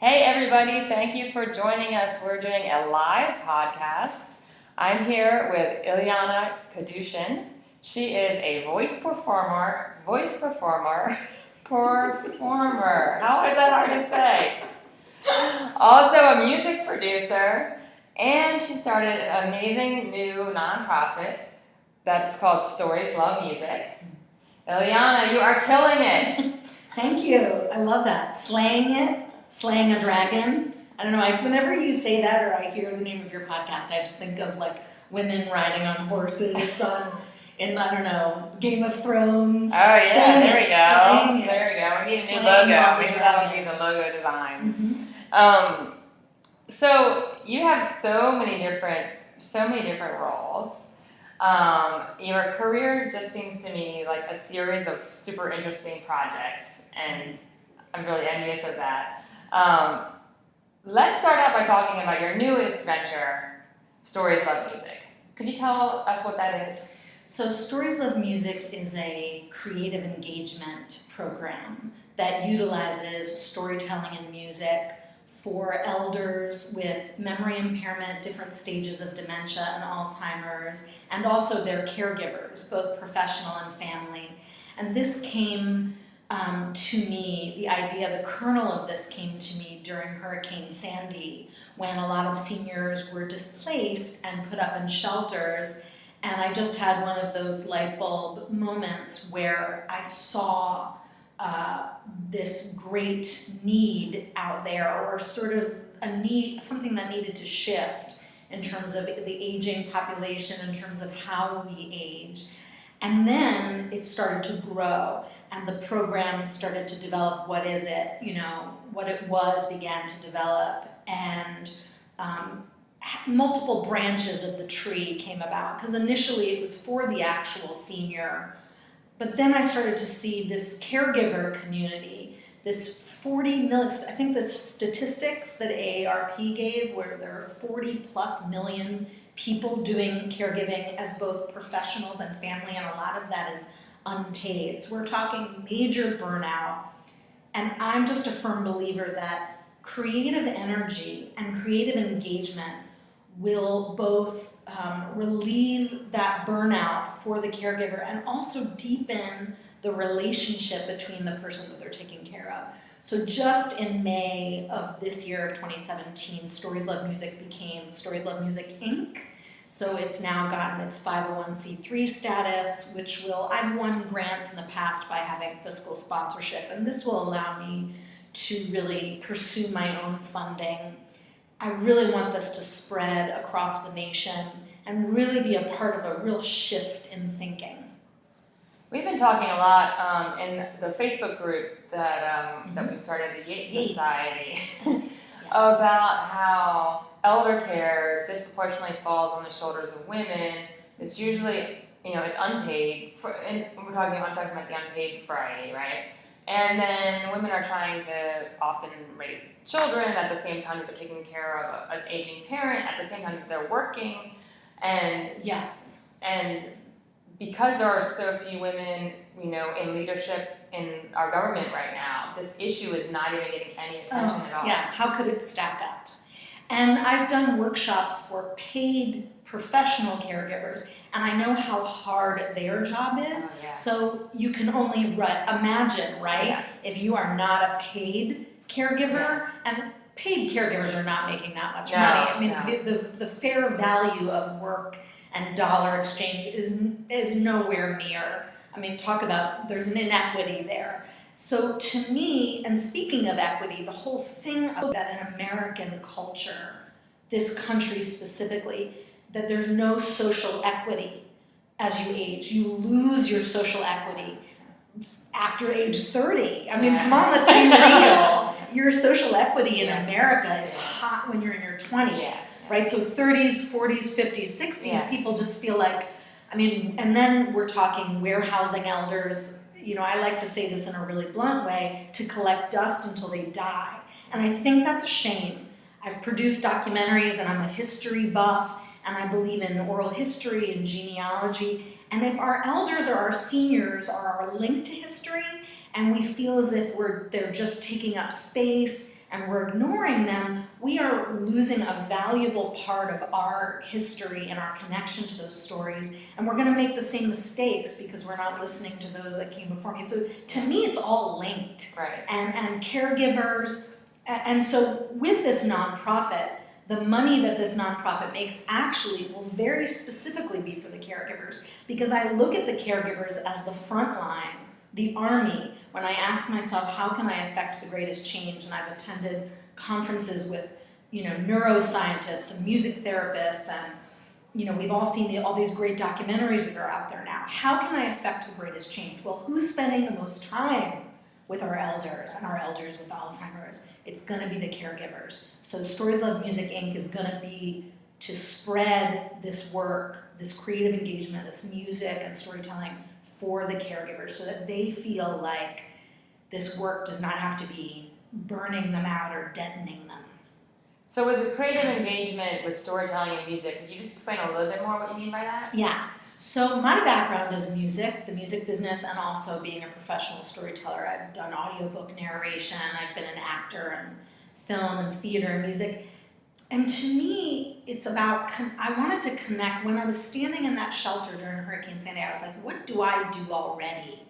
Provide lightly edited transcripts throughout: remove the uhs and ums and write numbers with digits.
Hey everybody, thank you for joining us. We're doing a live podcast. I'm here with Ilyana Kadushin. She is a voice performer. How is that hard to say? Also a music producer, and she started an amazing new nonprofit that's called Stories Love Music. Ilyana, you are killing it. Thank you. I love that. Slaying a dragon. I don't know, whenever you say that or I hear the name of your podcast, I just think of like women riding on horses in, I don't know, Game of Thrones. Oh yeah, there we go. Slaying There we go. We need a new Slaying all logo. the Maybe that'll be dragons. the logo design. Mm-hmm. So you have so many different roles. Your career just seems to me like a series of super interesting projects, and I'm really envious of that. Let's start out by talking about your newest venture, Stories Love Music. Could you tell us what that is? So Stories Love Music is a creative engagement program that utilizes storytelling and music for elders with memory impairment, different stages of dementia and Alzheimer's, and also their caregivers, both professional and family. And this came to me, the kernel of this came to me during Hurricane Sandy, when a lot of seniors were displaced and put up in shelters. And I just had one of those light bulb moments where I saw this great need out there, or sort of a need, something that needed to shift in terms of the aging population, in terms of how we age. And then it started to grow, and the program started to develop. What is it? What it was began to develop, and multiple branches of the tree came about, because initially it was for the actual senior, but then I started to see this caregiver community, this 40 million, I think the statistics that AARP gave, where there are 40 plus million people doing caregiving as both professionals and family, and a lot of that is unpaid. So we're talking major burnout, and I'm just a firm believer that creative energy and creative engagement will both relieve that burnout for the caregiver and also deepen the relationship between the person that they're taking care of. So just in May of this year of 2017, Stories Love Music became Stories Love Music Inc. So it's now gotten its 501c3 status, which I've won grants in the past by having fiscal sponsorship, and this will allow me to really pursue my own funding. I really want this to spread across the nation and really be a part of a real shift in thinking. We've been talking a lot in the Facebook group that we started, the Yates Society, about how elder care disproportionately falls on the shoulders of women. It's usually, it's unpaid. I'm talking about the unpaid variety, right? And then women are trying to often raise children at the same time that they're taking care of an aging parent, at the same time that they're working. And yes, and because there are so few women, in leadership in our government right now, this issue is not even getting any attention at all. Yeah, how could it stack up? And I've done workshops for paid professional caregivers, and I know how hard their job is. Oh, yeah. So you can only imagine, right? Yeah. If you are not a paid caregiver, and paid caregivers are not making that much money. I mean, the fair value of work and dollar exchange is nowhere near. I mean, talk about, there's an inequity there. So to me, and speaking of equity, the whole thing about that in American culture, this country specifically, that there's no social equity as you age. You lose your social equity after age 30. I mean, come on, let's be real. Your social equity in America is hot when you're in your 20s, right? So 30s, 40s, 50s, 60s, people just feel like, and then we're talking warehousing elders. I like to say this in a really blunt way, to collect dust until they die. And I think that's a shame. I've produced documentaries, and I'm a history buff, and I believe in oral history and genealogy. And if our elders or our seniors are linked to history, and we feel as if they're just taking up space and we're ignoring them, we are losing a valuable part of our history and our connection to those stories, and we're going to make the same mistakes because we're not listening to those that came before me. So to me, it's all linked. Right. And caregivers, and so with this nonprofit, the money that this nonprofit makes actually will very specifically be for the caregivers, because I look at the caregivers as the front line, the army, when I ask myself, how can I affect the greatest change? And I've attended conferences with, neuroscientists and music therapists, and, we've all seen all these great documentaries that are out there now. How can I affect the greatest change? Well, who's spending the most time with our elders and our elders with Alzheimer's? It's going to be the caregivers. So Stories Love Music Inc. is going to be to spread this work, this creative engagement, this music and storytelling for the caregivers so that they feel like this work does not have to be burning them out or deadening them. So with the creative engagement with storytelling and music, could you just explain a little bit more what you mean by that? Yeah. So my background is music, the music business, and also being a professional storyteller. I've done audiobook narration, I've been an actor in film and theater and music. And to me, it's about, I wanted to connect. When I was standing in that shelter during Hurricane Sandy, I was like, what do I do already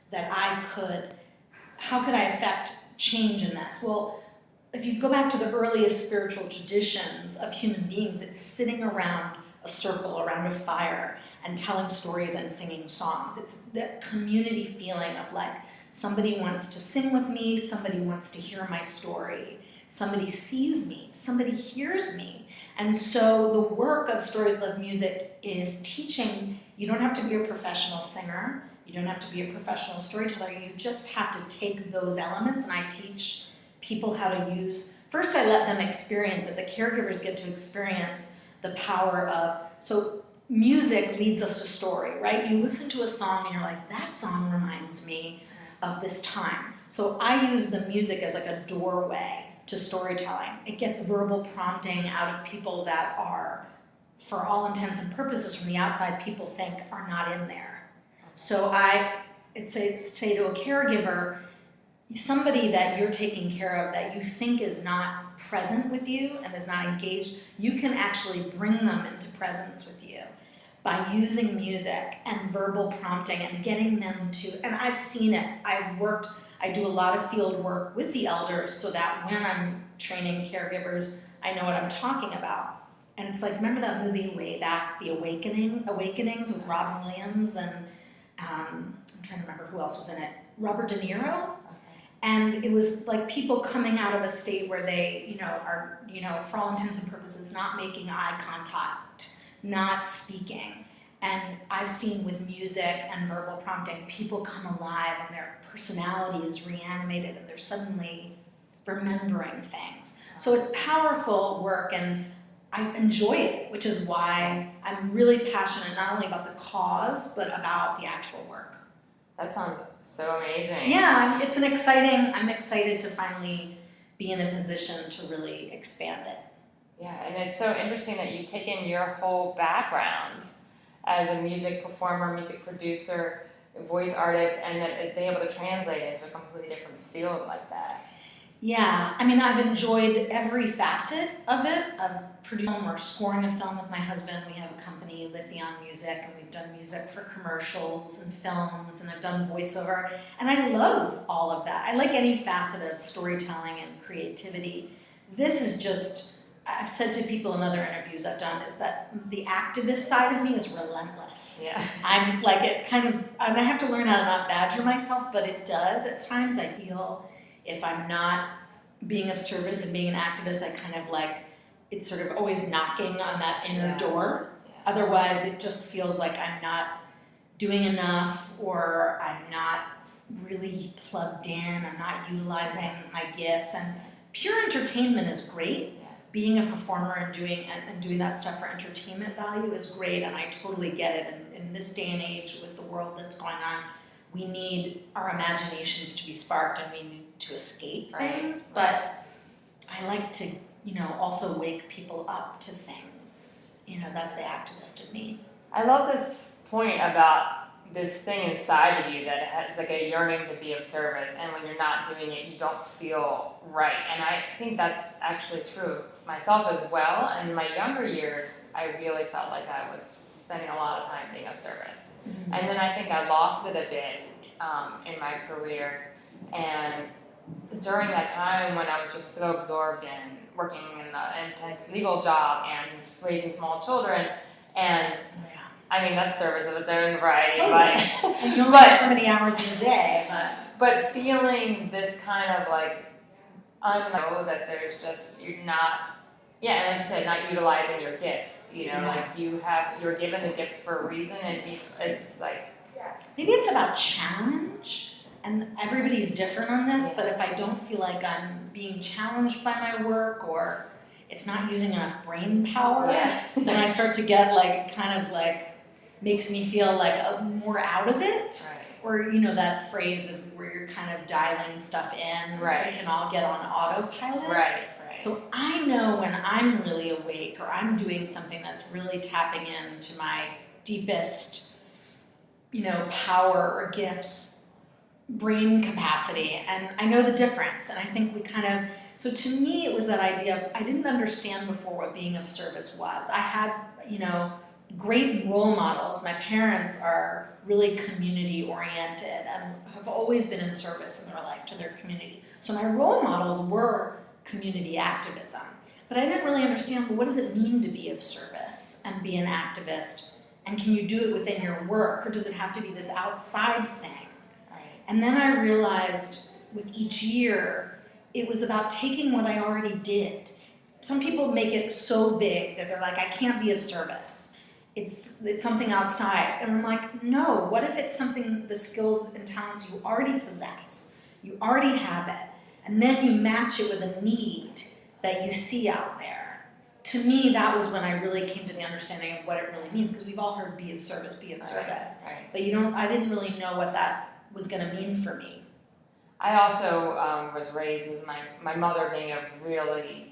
that how could I affect change in this? Well, if you go back to the earliest spiritual traditions of human beings, it's sitting around a circle, around a fire, and telling stories and singing songs. It's that community feeling of like, somebody wants to sing with me, somebody wants to hear my story, somebody sees me, somebody hears me. And so the work of Stories Love Music is teaching, you don't have to be a professional singer, you don't have to be a professional storyteller, you just have to take those elements, and I teach people how to use, first I let them experience it, the caregivers get to experience the power of, so music leads us to story, right? You listen to a song and you're like, that song reminds me of this time. So I use the music as like a doorway to storytelling. It gets verbal prompting out of people that are, for all intents and purposes from the outside, people think are not in there. So I say to a caregiver, somebody that you're taking care of that you think is not present with you and is not engaged, you can actually bring them into presence with you by using music and verbal prompting and getting them to, and I've seen it, I do a lot of field work with the elders so that when I'm training caregivers, I know what I'm talking about. And it's like, remember that movie way back, The Awakenings with Robin Williams and I'm trying to remember who else was in it, Robert De Niro? And it was like people coming out of a state where they, are, for all intents and purposes, not making eye contact, not speaking. And I've seen with music and verbal prompting, people come alive and their personality is reanimated and they're suddenly remembering things. So it's powerful work and I enjoy it, which is why I'm really passionate not only about the cause, but about the actual work. That sounds so amazing. Yeah, I'm excited to finally be in a position to really expand it. Yeah, and it's so interesting that you've taken your whole background as a music performer, music producer, voice artist, and that been able to translate it into a completely different field like that. Yeah, I've enjoyed every facet of it, of producing or scoring a film with my husband. We have a company, Lithion Music, and we've done music for commercials and films, and I've done voiceover, and I love all of that. I like any facet of storytelling and creativity. This is just, I've said to people in other interviews I've done, is that the activist side of me is relentless. Yeah. I'm like, and I have to learn how to not badger myself, but it does. At times I feel if I'm not being of service and being an activist, I kind of like, it's sort of always knocking on that inner door. Yeah. Otherwise, it just feels like I'm not doing enough or I'm not really plugged in, I'm not utilizing my gifts. And pure entertainment is great. Yeah. Being a performer and doing that stuff for entertainment value is great, and I totally get it. In this day and age with the world that's going on, we need our imaginations to be sparked and we need to escape things, but I like to, also wake people up to things. That's the activist in me. I love this point about this thing inside of you that has like a yearning to be of service, and when you're not doing it, you don't feel right. And I think that's actually true myself as well. And in my younger years, I really felt like I was spending a lot of time being of service. Mm-hmm. And then I think I lost it a bit in my career. And during that time when I was just so absorbed in working in an intense legal job and just raising small children, and I mean, that's service of its own variety. Totally. And you only have so many hours in a day, but feeling this kind of like unknown that there's just, you're not, and like you said, not utilizing your gifts, like you're given the gifts for a reason, and it's like. Maybe it's about challenge, and everybody's different on this, but if I don't feel like I'm being challenged by my work, or it's not using enough brain power, then I start to get like, kind of like, makes me feel like more out of it. Right. Or, that phrase of where you're kind of dialing stuff in. Right. We can all get on autopilot. Right. So I know when I'm really awake, or I'm doing something that's really tapping into my deepest, power or gifts, brain capacity, and I know the difference. And I think we kind of, so to me it was that idea of, I didn't understand before what being of service was. I had, great role models. My parents are really community oriented and have always been in service in their life to their community. So my role models were community activism. But I didn't really understand, well, what does it mean to be of service and be an activist? And can you do it within your work, or does it have to be this outside thing? Right. And then I realized with each year, it was about taking what I already did. Some people make it so big that they're like, I can't be of service. It's something outside. And I'm like, no, what if it's something, the skills and talents you already possess? You already have it. And then you match it with a need that you see out there. To me, that was when I really came to the understanding of what it really means, because we've all heard be of service, be of service. Right. But I didn't really know what that was going to mean for me. I also was raised with my mother being a really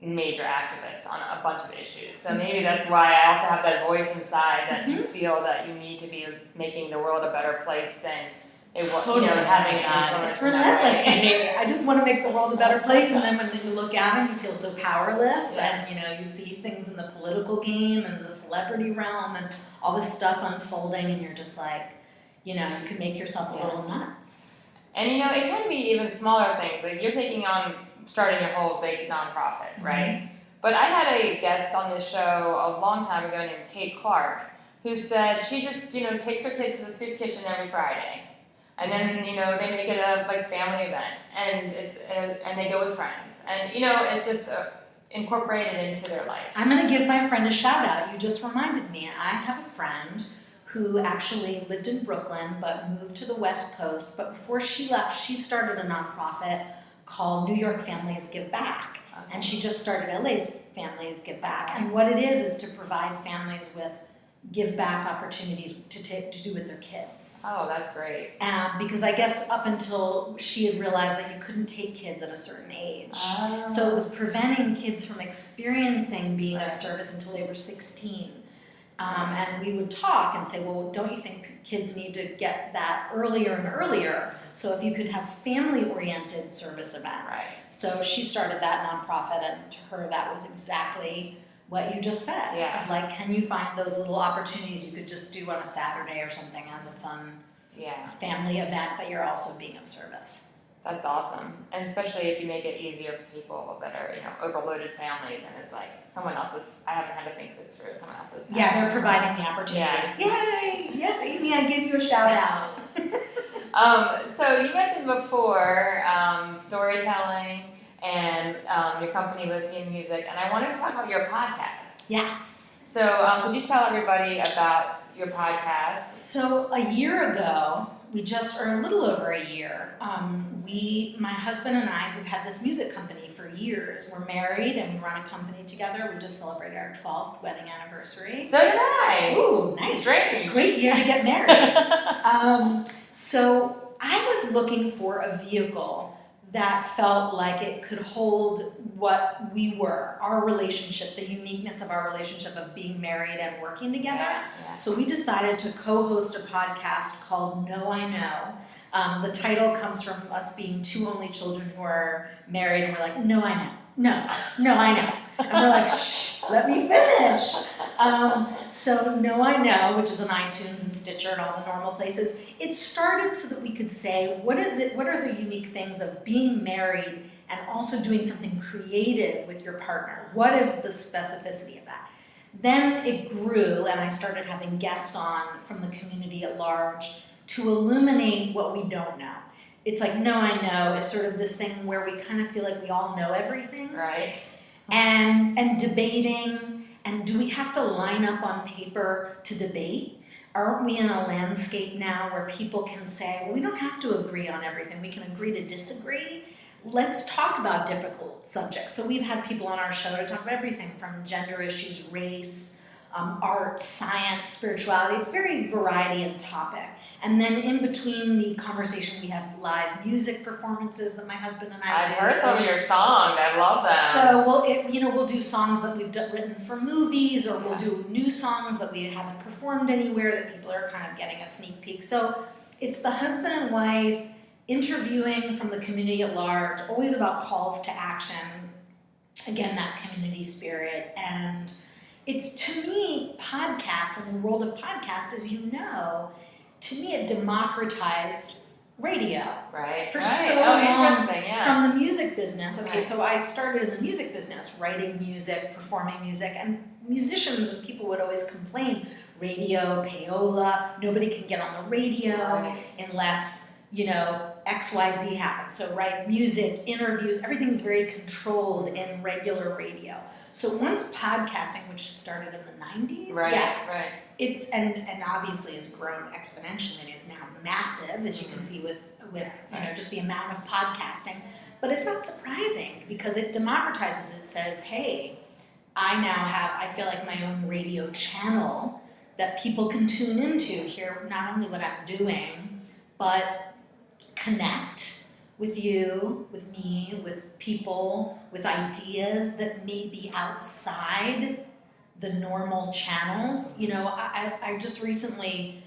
major activist on a bunch of issues. So maybe that's why I also have that voice inside that you feel that you need to be making the world a better place than it was, having influence. It's relentless in me. I just want to make the world a better place, and then when you look at it, you feel so powerless, and you see things in the political game and the celebrity realm and all this stuff unfolding, and you're just like, you can make yourself a little nuts. And it can be even smaller things. Like you're taking on starting your whole big nonprofit, right? But I had a guest on this show a long time ago named Kate Clark, who said she just, takes her kids to the soup kitchen every Friday. And then, they make it a family event, and and they go with friends. And, it's just incorporated into their life. I'm going to give my friend a shout out. You just reminded me. I have a friend who actually lived in Brooklyn but moved to the West Coast. But before she left, she started a nonprofit called New York Families Give Back. Okay. And she just started LA's Families Give Back. And what it is to provide families with give back opportunities to do with their kids. Oh, that's great. Because I guess up until she had realized that you couldn't take kids at a certain age. Oh. So it was preventing kids from experiencing being of service until they were 16. And we would talk and say, well, don't you think kids need to get that earlier and earlier? So if you could have family-oriented service events. Right. So she started that nonprofit, and to her that was exactly what you just said. Yeah. Of can you find those little opportunities you could just do on a Saturday or something as a fun family event, but you're also being of service. That's awesome. And especially if you make it easier for people that are, overloaded families, and it's like someone else's, I haven't had to think this through, someone else's. Yeah, they're providing the opportunities. Yay! Yes, Amy, I give you a shout out. So you mentioned before storytelling and your company, Lithium Music, and I wanted to talk about your podcast. Yes. So could you tell everybody about your podcast? So a year ago, or a little over a year, my husband and I, who've had this music company for years, we're married and we run a company together. We just celebrated our 12th wedding anniversary. So did I. Ooh, nice. Great year to get married. So I was looking for a vehicle that felt like it could hold what we were, our relationship, the uniqueness of our relationship of being married and working together. Yeah. So we decided to co-host a podcast called No I Know. The title comes from us being two only children who are married, and we're like, no I know, no I know. And we're like, shh, let me finish. So No I Know, which is on iTunes and Stitcher and all the normal places, it started so that we could say, what are the unique things of being married and also doing something creative with your partner? What is the specificity of that? Then it grew, and I started having guests on from the community at large to illuminate what we don't know. It's like No I Know is sort of this thing where we kind of feel like we all know everything. Right. And debating, and do we have to line up on paper to debate? Aren't we in a landscape now where people can say, well, we don't have to agree on everything, we can agree to disagree? Let's talk about difficult subjects. So we've had people on our show to talk about everything from gender issues, race, art, science, spirituality. It's very variety of topic. And then in between the conversation, we have live music performances that my husband and I do. I've heard some of your songs. I love them. So we'll do songs that we've written for movies, or we'll do new songs that we haven't performed anywhere that people are kind of getting a sneak peek. So it's the husband and wife interviewing from the community at large, always about calls to action. Again, that community spirit. And it's, to me, podcast, and the world of podcast, as you know, to me, it democratized radio. Right. For right. so oh, long interesting. Yeah. from the music business. Okay, Right. so I started in the music business, writing music, performing music, and musicians and people would always complain, radio, payola, nobody can get on the radio Right. unless, XYZ happens. So music, interviews, everything's very controlled in regular radio. So once podcasting, which started in the 90s, Right. yeah, Right. it's and obviously has grown exponentially. It is now massive, as you can see with just the amount of podcasting. But it's not surprising because it democratizes. It says, hey, I feel like my own radio channel that people can tune into, hear not only what I'm doing, but connect with you, with me, with people, with ideas that may be outside the normal channels. I just recently,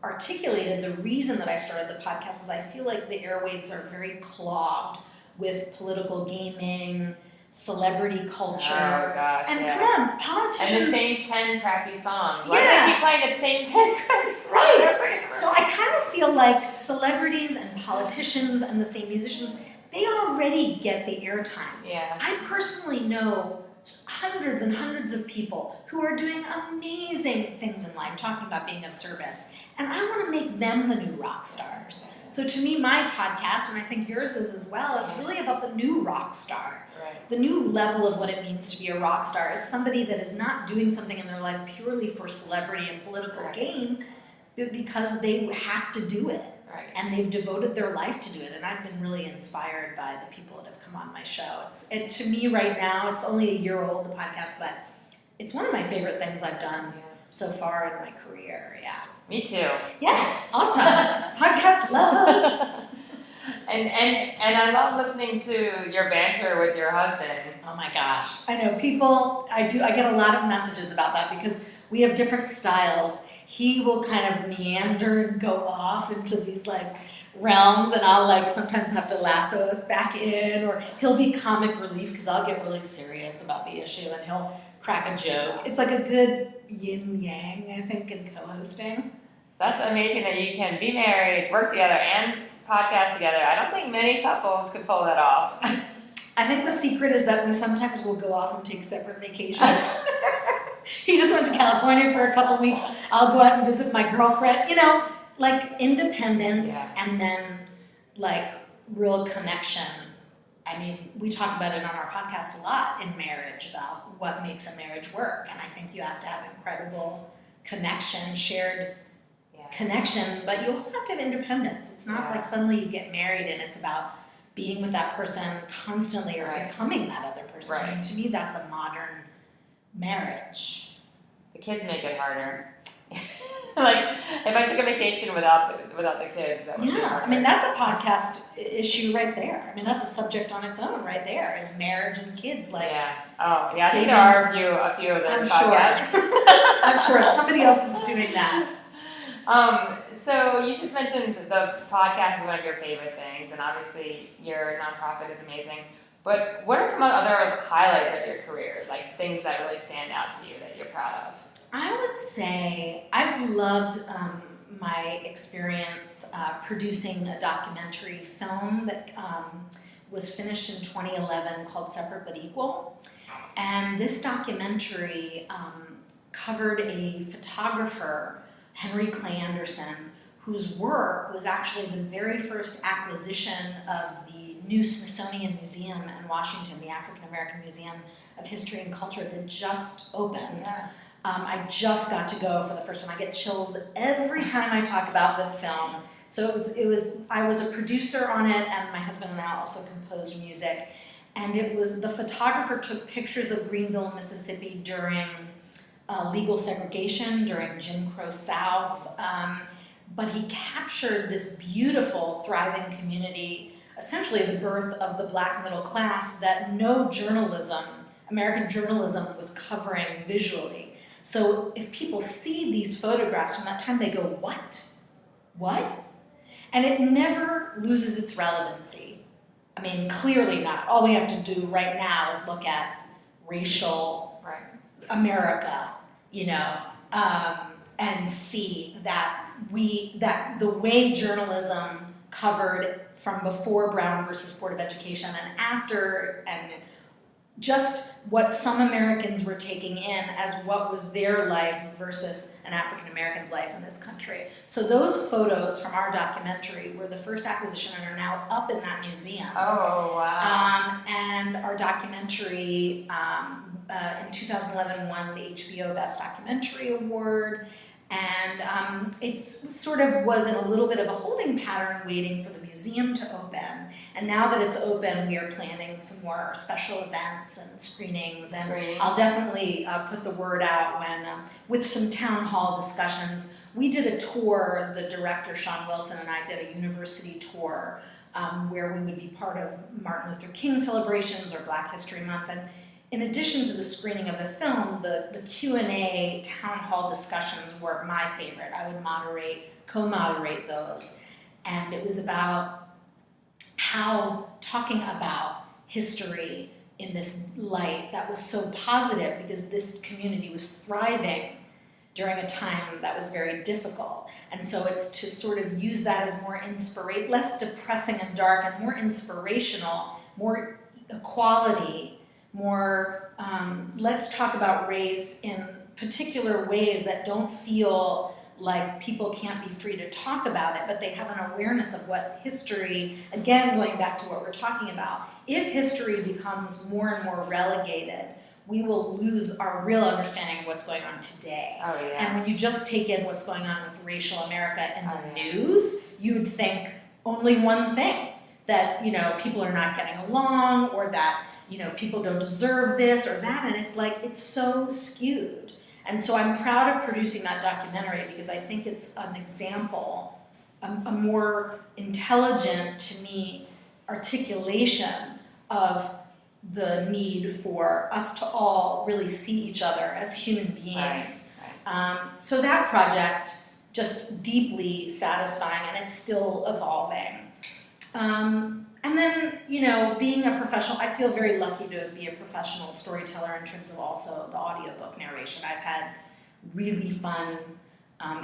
articulated the reason that I started the podcast is I feel like the airwaves are very clogged with political gaming, celebrity culture. Oh gosh. And yeah. come on, politicians. And the same 10 crappy songs. Why do Yeah. they keep playing the same 10 crappy songs? Right. So I kind of feel like celebrities and politicians and the same musicians, they already get the airtime. Yeah. I personally know hundreds and hundreds of people who are doing amazing things in life, talking about being of service. And I want to make them the new rock stars. So to me, my podcast, and I think yours is as well, is really about the new rock star. Right. The new level of what it means to be a rock star is somebody that is not doing something in their life purely for celebrity and political Right. gain, but because they have to do it. Right. And they've devoted their life to do it. And I've been really inspired by the people that have come on my show. To me right now, it's only a year old, the podcast, but it's one of my favorite things I've done Yeah. so far in my career. Yeah. Me too. Yeah, awesome. Podcast love. And I love listening to your banter with your husband. Oh my gosh. I know I get a lot of messages about that because we have different styles. He will kind of meander and go off into these realms, and I'll sometimes have to lasso us back in, or he'll be comic relief because I'll get really serious about the issue and he'll crack a joke. It's like a good yin yang, I think, in co-hosting. That's amazing that you can be married, work together, and podcast together. I don't think many couples could pull that off. I think the secret is that we sometimes will go off and take separate vacations. He just went to California for a couple weeks. I'll go out and visit my girlfriend. Independence, Yeah. and then real connection. I mean, we talk about it on our podcast a lot in marriage about what makes a marriage work. And I think you have to have incredible connection, shared connection, but you also have to have independence. It's not like suddenly you get married and it's about being with that person constantly or Right. becoming that other person. Right. I mean, to me, that's a modern marriage. The kids make it harder. Like, if I took a vacation without the kids, that would be Yeah, hard. I mean, that's a podcast issue right there. I mean, that's a subject on its own right there, is marriage and kids. Like, yeah. Oh, yeah. I think saving- there are a few of I'm those sure. podcasts. I'm sure somebody else is doing that. So you just mentioned the podcast is one of your favorite things, and obviously your nonprofit is amazing. But what are some other highlights of your career, like things that really stand out to you that you're proud of? I would say I've loved my experience producing a documentary film that was finished in 2011 called Separate But Equal. And this documentary covered a photographer, Henry Clay Anderson, whose work was actually the very first acquisition of the new Smithsonian Museum in Washington, the African American Museum of History and Culture that just opened. Yeah. I just got to go for the first time. I get chills every time I talk about this film. So I was a producer on it, and my husband and I also composed music. And the photographer took pictures of Greenville, Mississippi during legal segregation, during Jim Crow South. But he captured this beautiful, thriving community, essentially the birth of the Black middle class that no journalism, American journalism, was covering visually. So if people see these photographs from that time, they go, what? What? And it never loses its relevancy. I mean, clearly not. All we have to do right now is look at racial America, and see that the way journalism covered from before Brown versus Board of Education and after, and just what some Americans were taking in as what was their life versus an African American's life in this country. So those photos from our documentary were the first acquisition and are now up in that museum. Oh, wow. And our documentary in 2011 won the HBO Best Documentary Award. And it sort of was in a little bit of a holding pattern waiting for the museum to open. And now that it's open, we are planning some more special events and screenings. And I'll definitely put the word out when, with some town hall discussions. We did a tour, the director, Sean Wilson, and I did a university tour where we would be part of Martin Luther King celebrations or Black History Month. And in addition to the screening of the film, the Q&A town hall discussions were my favorite. I would co-moderate those. And it was about how talking about history in this light that was so positive, because this community was thriving during a time that was very difficult. And so it's to sort of use that as more less depressing and dark and more inspirational, more equality, more, let's talk about race in particular ways that don't feel like people can't be free to talk about it, but they have an awareness of what history, again, going back to what we're talking about, if history becomes more and more relegated, we will lose our real understanding of what's going on today. Oh, yeah. And when you just take in what's going on with racial America in the news, you'd think only one thing, that, people are not getting along, or that people don't deserve this or that, and it's like, it's so skewed. And so I'm proud of producing that documentary because I think it's an example, a more intelligent, to me, articulation of the need for us to all really see each other as human beings. Right. So that project, just deeply satisfying, and it's still evolving. And then, being a professional, I feel very lucky to be a professional storyteller in terms of also the audiobook narration. I've had really fun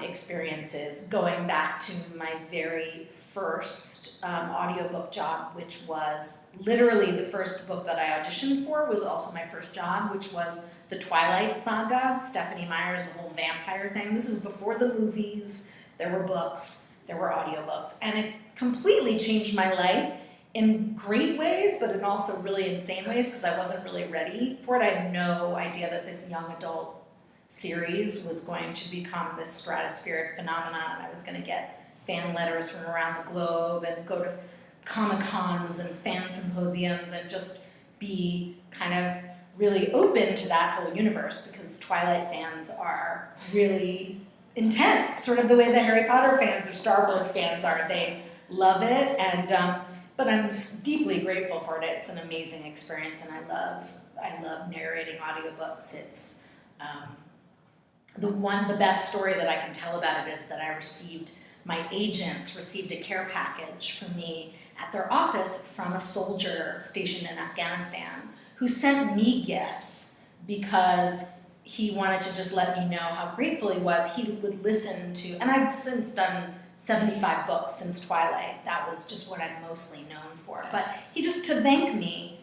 experiences going back to my very first audiobook job, which was literally the first book that I auditioned for, was also my first job, which was the Twilight Saga, Stephenie Meyer's the whole vampire thing. This is before the movies, there were books, there were audiobooks, and it completely changed my life in great ways, but in also really insane ways, because I wasn't really ready for it. I had no idea that this young adult series was going to become this stratospheric phenomenon, and I was going to get fan letters from around the globe and go to Comic-Cons and fan symposiums and just be kind of really open to that whole universe, because Twilight fans are really intense, sort of the way the Harry Potter fans or Star Wars fans are. They love it, and but I'm deeply grateful for it. It's an amazing experience, and I love narrating audiobooks. It's the best story that I can tell about it is that my agents received a care package from me at their office from a soldier stationed in Afghanistan who sent me gifts because he wanted to just let me know how grateful he was. He would listen to, and I've since done 75 books since Twilight. That was just what I'm mostly known for. But to thank me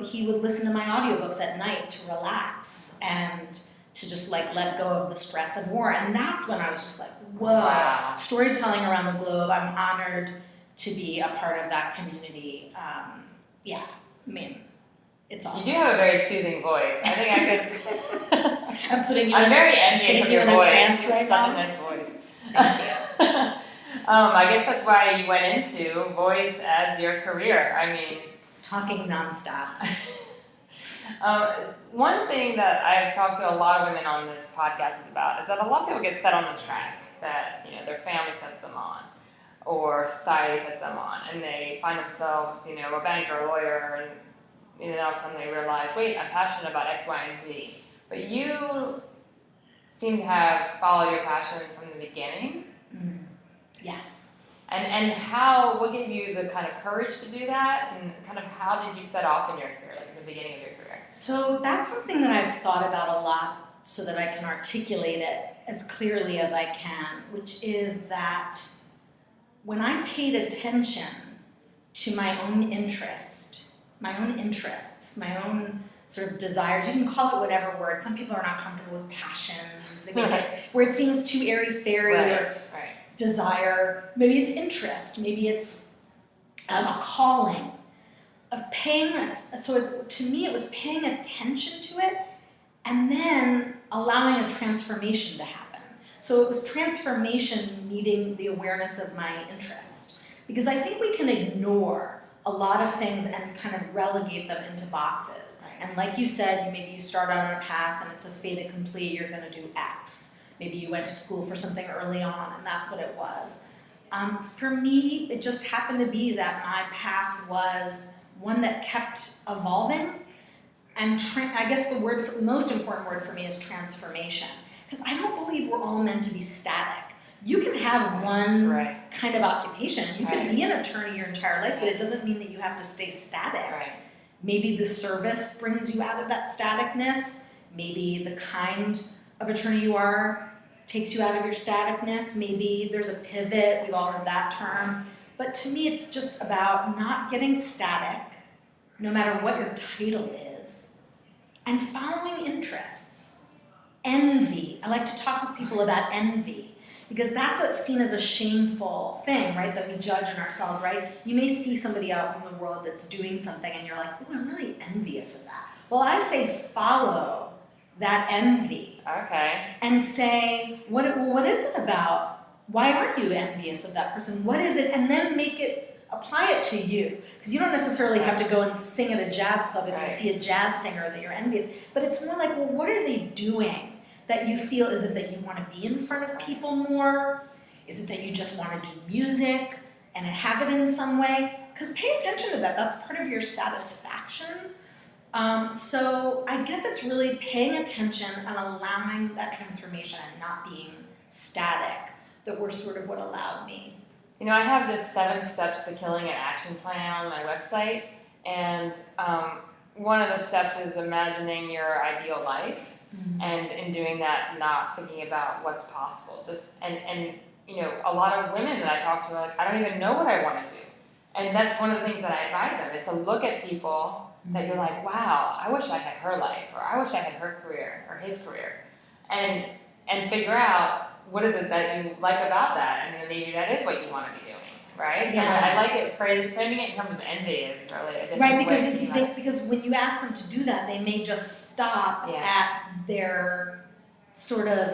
he would listen to my audiobooks at night to relax and to just like let go of the stress of war. And that's when I was just like, whoa, wow. Storytelling around the globe. I'm honored to be a part of that community. It's awesome. You do have a very soothing voice. I think I could. I'm very envious of your voice. Trance right Such now. a nice voice. Thank you. I guess that's why you went into voice as your career. I mean, talking nonstop. One thing that I've talked to a lot of women on this podcast is that a lot of people get set on the track that their family sets them on, or society sets them on, and they find themselves a banker, or a lawyer, and all of a sudden they realize, wait, I'm passionate about X, Y, and Z. But you seem to have followed your passion from the beginning. Yes. And what gave you the kind of courage to do that, and kind of how did you set off in your career, like in the beginning of your career? So that's something that I've thought about a lot so that I can articulate it as clearly as I can, which is that when I paid attention to my own interests, my own sort of desires, you can call it whatever word. Some people are not comfortable with passions, they make it where it seems too airy-fairy, or desire. Maybe it's interest, maybe it's a calling of paying it. So to me it was paying attention to it and then allowing a transformation to happen. So it was transformation meeting the awareness of my interest. Because I think we can ignore a lot of things and kind of relegate them into boxes. And like you said, maybe you start out on a path and it's a fait accompli, you're going to do X. Maybe you went to school for something early on and that's what it was. For me, it just happened to be that my path was one that kept evolving. And I guess the most important word for me is transformation. Because I don't believe we're all meant to be static. You can have one kind of occupation. You can be an attorney your entire life, but it doesn't mean that you have to stay static. Maybe the service brings you out of that staticness. Maybe the kind of attorney you are takes you out of your staticness. Maybe there's a pivot. We've all heard that term. But to me, it's just about not getting static, no matter what your title is, and following interests. Envy. I like to talk with people about envy, because that's what's seen as a shameful thing, right, that we judge in ourselves, right? You may see somebody out in the world that's doing something and you're like, oh, I'm really envious of that. Well, I say follow that envy. And say, what is it about? Why aren't you envious of that person? What is it? And then apply it to you. Because you don't necessarily have to go and sing at a jazz club if you see a jazz singer that you're envious. But it's more like, well, what are they doing that you feel? Is it that you want to be in front of people more? Is it that you just want to do music and have it in some way? Because pay attention to that. That's part of your satisfaction. So I guess it's really paying attention and allowing that transformation and not being static that were sort of what allowed me. I have this 7 steps to killing an action plan on my website, and one of the steps is imagining your ideal life, and in doing that, not thinking about what's possible. And a lot of women that I talk to are like, I don't even know what I want to do. And that's one of the things that I advise them, is to look at people that you're like, wow, I wish I had her life, or I wish I had her career, or his career, and figure out what is it that you like about that, and then maybe that is what you want to be doing, right? So I like it, framing it in terms of envy is really a different way. Because when you ask them to do that, they may just stop at their sort of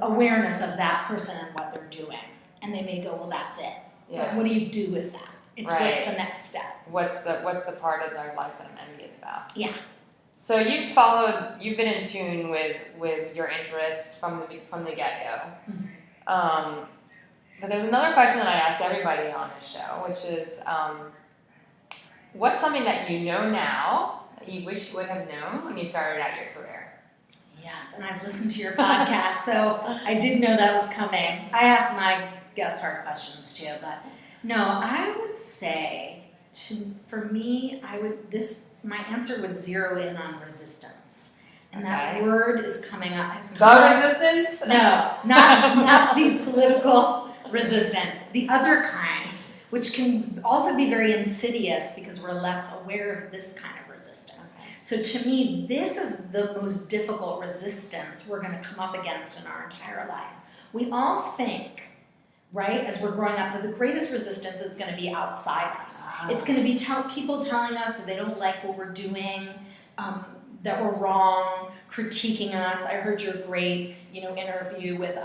awareness of that person and what they're doing, and they may go, well, that's it. But what do you do with that? It's what's the next step? What's the part of their life that I'm envious about? Yeah. So you've been in tune with your interests from the get-go. Mm-hmm. But there's another question that I ask everybody on this show, which is, what's something that you know now that you wish you would have known when you started out your career? Yes, and I've listened to your podcast, so I did know that was coming. I asked my guest hard questions too, but no, I would say for me, my answer would zero in on resistance. And that word is coming up. Resistance? No, not the political resistant, the other kind, which can also be very insidious because we're less aware of this kind of resistance. So to me, this is the most difficult resistance we're going to come up against in our entire life. We all think, right, as we're growing up, that the greatest resistance is going to be outside us. It's going to be people telling us that they don't like what we're doing, that we're wrong, critiquing us. I heard your great, interview with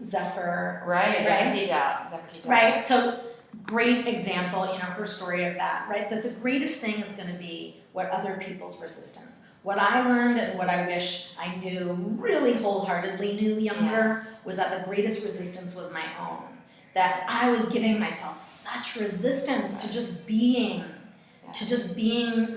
Zephyr. Right. Right. So great example, her story of that, right? That the greatest thing is going to be what other people's resistance. What I learned and what I wish I knew, really wholeheartedly knew younger, was that the greatest resistance was my own. That I was giving myself such resistance to just being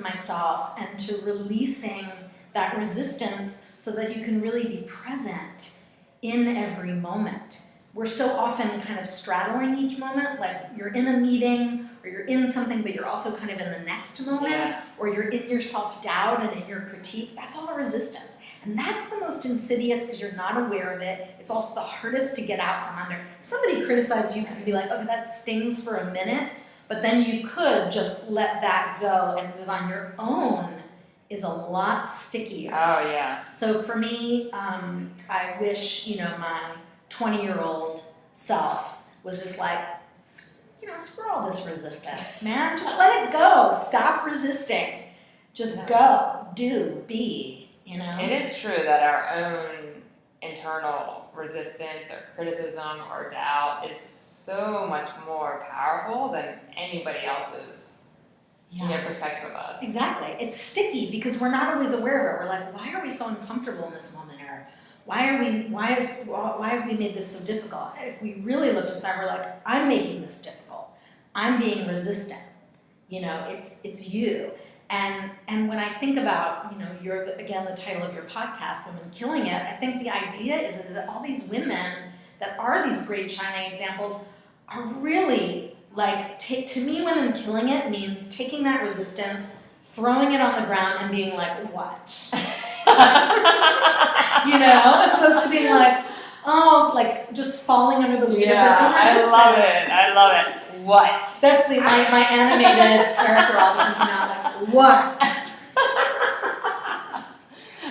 myself and to releasing that resistance so that you can really be present in every moment. We're so often kind of straddling each moment, like you're in a meeting or you're in something, but you're also kind of in the next moment, or you're in your self-doubt and in your critique. That's all resistance. And that's the most insidious because you're not aware of it. It's also the hardest to get out from under. If somebody criticizes you, you can be like, okay, that stings for a minute, but then you could just let that go and move on. Your own is a lot stickier. Oh, yeah. So for me, I wish, my 20-year-old self was just like, screw all this resistance, man. Just let it go. Stop resisting. Just go, do, be, It is true that our own internal resistance or criticism or doubt is so much more powerful than anybody else's perspective of us. Exactly. It's sticky because we're not always aware of it. We're like, why are we so uncomfortable in this moment? Or why have we made this so difficult? If we really looked inside, we're like, I'm making this difficult. I'm being resistant. It's you. And when I think about, again, the title of your podcast, Women Killing It, I think the idea is that all these women that are these great shining examples are really to me, Women Killing It means taking that resistance, throwing it on the ground and being like, what? As opposed to being like, just falling under the weight of their own resistance. I love it. What? That's my animated character all of a sudden came out like, what?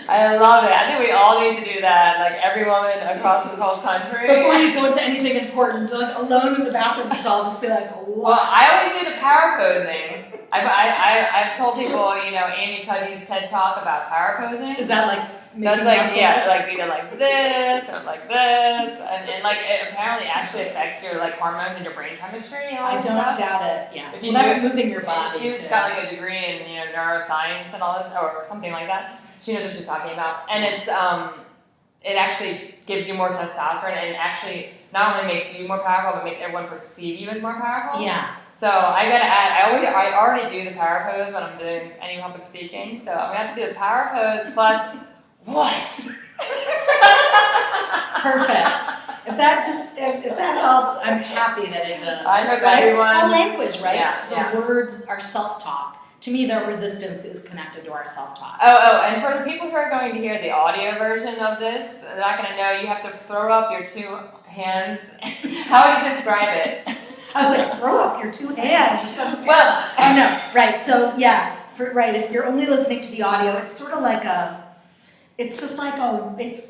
I love it. I think we all need to do that, like every woman across this whole country. Before you go into anything important, alone in the bathroom stall, just be like, what? Well, I always do the power posing. I've told people, Amy Cuddy's TED Talk about power posing. Is that like that's like muscles? Like either like this or like this, and like it apparently actually affects your like hormones and your brain chemistry and all I that don't stuff. doubt it. Yeah, If you that's moving your body. She's got like a degree in neuroscience and all this or something like that. She knows what she's talking about, and it's it actually gives you more testosterone, and it actually not only makes you more powerful, but makes everyone perceive you as more powerful. Yeah. So I gotta add. I already do the power pose when I'm doing any public speaking. So I'm gonna have to do the power pose plus what? Perfect. If that helps, I'm happy that it does. I hope right? everyone. Well, language, right? Yeah. The words are self-talk. To me, their resistance is connected to our self-talk. Oh, and for the people who are going to hear the audio version of this, they're not going to know. You have to throw up your two hands. How would you describe it? I was like, throw up your two hands. Well, oh no, right. So yeah, if you're only listening to the audio, it's sort of like it's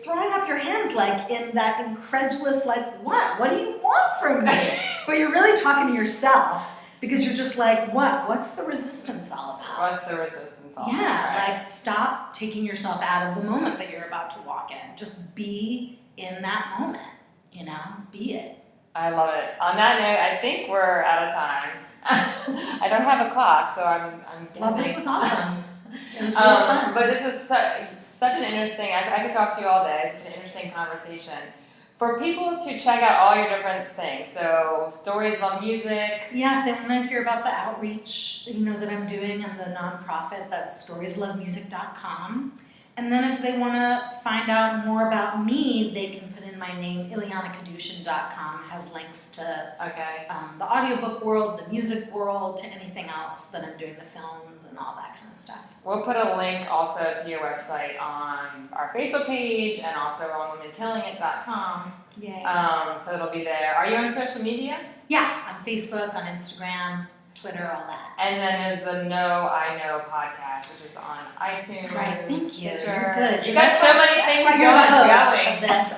throwing up your hands like in that incredulous, like, what? What do you want from me? But you're really talking to yourself. Because you're just like, what? What's the resistance all about? What's the resistance all about? Yeah, like stop taking yourself out of the moment that you're about to walk in. Just be in that moment, be it. I love it. On that note, I think we're out of time. I don't have a clock, so I'm guessing. Well, this was awesome. It was really fun. But this was such an interesting, I could talk to you all day, such an interesting conversation. For people to check out all your different things, so Stories Love Music. Yeah, if they want to hear about the outreach, that I'm doing and the nonprofit, that's storieslovemusic.com. And then if they want to find out more about me, they can put in my name, IlyanaKadushin.com, has links to the audiobook world, the music world, to anything else that I'm doing, the films and all that kind of stuff. We'll put a link also to your website on our Facebook page and also on womenkillingit.com. Yay. So it'll be there. Are you on social media? Yeah, on Facebook, on Instagram, Twitter, all that. And then there's the Know I Know podcast, which is on iTunes. Right, thank you. Stitcher. You're good. You got so many things That's why going. you're the host Going. of this.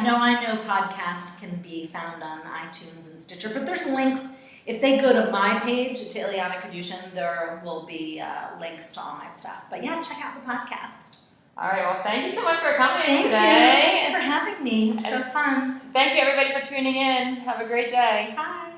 Know I Know podcast can be found on iTunes and Stitcher, but there's links. If they go to my page, to Ilyana Kadushin, there will be links to all my stuff. But yeah, check out the podcast. All right, well, thank you so much for coming Thank today. you. Thanks for having me. It was so fun. Thank you, everybody, for tuning in. Have a great day. Bye.